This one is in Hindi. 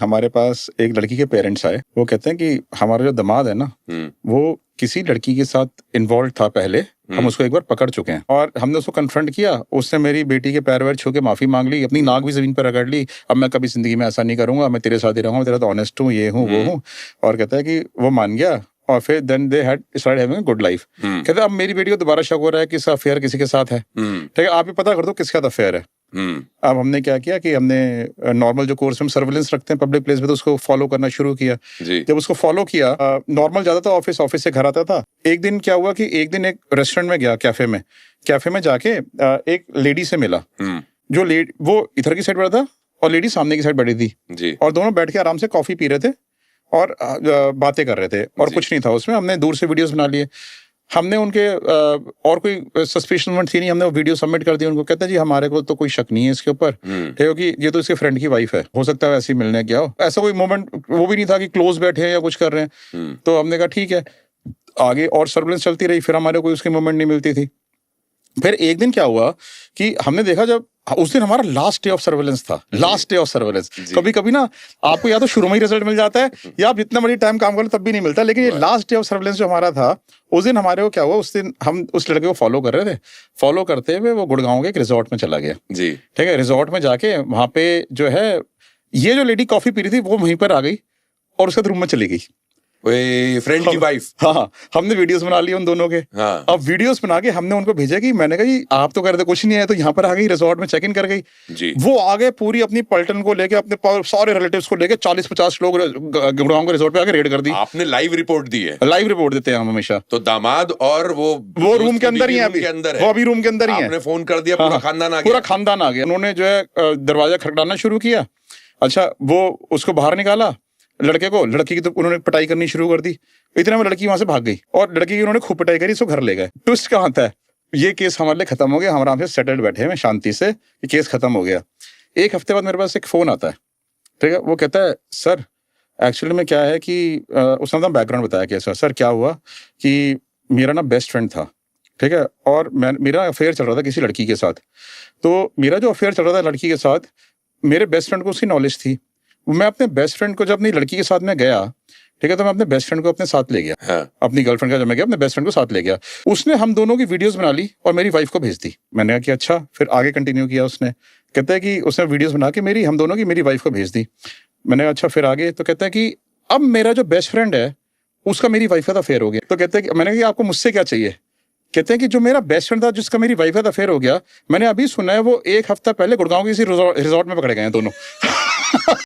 हमारे पास एक लड़की के पेरेंट्स आए, वो कहते हैं कि हमारा जो दामाद है ना, वो किसी लड़की के साथ इन्वॉल्व था पहले, हम उसको एक बार पकड़ चुके हैं और हमने उसको कन्फ्रंट किया। उसने मेरी बेटी के पैर वैर छू के माफी मांग ली, अपनी नाक भी जमीन पर रगड़ ली, अब मैं कभी जिंदगी में ऐसा नहीं करूंगा, मैं तेरे साथ ही रहूंगा, तेरा तो ऑनेस्ट हूँ, ये हूँ वो हूँ। और कहता है कि वो मान गया और फिर then they had started having a good life. कहते हैं अब मेरी बेटी को दोबारा शक हो रहा है कि इसका अफेयर किसी के साथ है। ठीक है, आप ही पता कर दो किसके साथ अफेयर है। अब हमने क्या किया कि हमने नॉर्मल जो कोर्स में सर्विलेंस रखते हैं पब्लिक प्लेस में, तो उसको फॉलो करना शुरू किया। जब उसको फॉलो किया, नॉर्मल जाता था ऑफिस से घर आता था। एक दिन क्या हुआ कि एक दिन एक रेस्टोरेंट में गया, कैफे में जाके एक लेडी से मिला। जो वो इधर की साइड बैठा था और लेडी सामने की साइड बैठी थी और दोनों बैठ के आराम से कॉफी पी रहे थे और बातें कर रहे थे और कुछ नहीं था उसमें। हमने दूर से वीडियोस बना लिए, हमने उनके और कोई सस्पिशन थी नहीं, हमने वो वीडियो सबमिट कर दिया उनको। कहते हैं जी हमारे को तो कोई शक नहीं है इसके ऊपर, ठीक है कि ये तो इसके फ्रेंड की वाइफ है, हो सकता है ऐसे ही मिलने गया हो। ऐसा कोई मोमेंट वो भी नहीं था कि क्लोज बैठे हैं या कुछ कर रहे हैं। तो हमने कहा ठीक है, आगे और सर्विलेंस चलती रही, फिर हमारे कोई उसकी मोमेंट नहीं मिलती थी। फिर एक दिन क्या हुआ कि हमने देखा, जब उस दिन हमारा लास्ट डे ऑफ सर्वेलेंस था, लास्ट डे ऑफ सर्वेलेंस। कभी कभी ना आपको या तो शुरू में ही रिजल्ट मिल जाता है या आप जितना बड़ी टाइम काम कर लो तब भी नहीं मिलता, लेकिन ये लास्ट डे ऑफ सर्वेलेंस जो हमारा था, उस दिन हमारे को क्या हुआ, उस दिन हम उस लड़के को फॉलो कर रहे थे। फॉलो करते हुए वो गुड़गांव के एक रिजॉर्ट में चला गया। जी ठीक है, रिजॉर्ट में जाके वहां पे जो है ये जो लेडी कॉफी पी रही थी वो वहीं पर आ गई और उसके रूम में चली गई, फ्रेंड की वाइफ। हाँ, हमने वीडियोस बना लिए उन दोनों के। हाँ। अब वीडियोस बना के हमने उनको भेजा कि मैंने कहा जी आप तो कर रहे कुछ नहीं है, तो यहाँ पर आ गई, रिजॉर्ट में चेक इन कर गई जी। वो आ गए पूरी अपनी पलटन को लेके, अपने सारे रिलेटिव्स को लेके, 40-50 लोग गुड़गांव के रिजॉर्ट पे आके रेड कर दी। आपने लाइव रिपोर्ट दी है? लाइव रिपोर्ट देते हैं हम हमेशा। तो दामाद और वो रूम के अंदर ही है अभी, वो अभी रूम के अंदर ही है। आपने फोन कर दिया, पूरा खानदान आ गया? पूरा खानदान आ गया। उन्होंने जो है दरवाजा खटखटाना शुरू किया। अच्छा, वो उसको बाहर निकाला लड़के को, लड़की की तो उन्होंने पिटाई करनी शुरू कर दी। इतने में लड़की वहां से भाग गई और लड़की की उन्होंने खूब पिटाई करी, इसको घर ले गए। ट्विस्ट कहाँ आता है, ये केस हमारे लिए खत्म हो गया, हम आराम से सेटल्ड बैठे हैं शांति से, ये केस खत्म हो गया। एक हफ्ते बाद मेरे पास एक फोन आता है, ठीक है, वो कहता है सर एक्चुअली में क्या है कि उसने अपना बैकग्राउंड बताया कि सर क्या हुआ कि मेरा ना बेस्ट फ्रेंड था, ठीक है, और मेरा अफेयर चल रहा था किसी लड़की के साथ। तो मेरा जो अफेयर चल रहा था लड़की के साथ, मेरे बेस्ट फ्रेंड को उसकी नॉलेज थी। मैं अपने बेस्ट फ्रेंड को जब अपनी लड़की के साथ में गया, ठीक है, तो मैं अपने बेस्ट फ्रेंड को अपने साथ ले गया। हाँ। अपनी गर्लफ्रेंड का जब मैं गया, अपने बेस्ट फ्रेंड को साथ ले गया। उसने हम दोनों की वीडियोस बना ली और मेरी वाइफ को भेज दी। मैंने कहा कि अच्छा, फिर आगे कंटिन्यू किया उसने। कहता है कि उसने वीडियोस बना के हम दोनों की मेरी वाइफ को भेज दी। मैंने कहा अच्छा, फिर आगे? तो कहता है कि अब मेरा जो बेस्ट फ्रेंड है उसका मेरी वाइफ का अफेयर हो गया। तो कहते हैं कि मैंने कहा आपको मुझसे क्या चाहिए? कहते हैं कि जो मेरा बेस्ट फ्रेंड था जिसका मेरी वाइफ का अफेयर हो गया, मैंने अभी सुना है वो एक हफ्ता पहले गुड़गांव के किसी रिजॉर्ट में पकड़े गए हैं दोनों।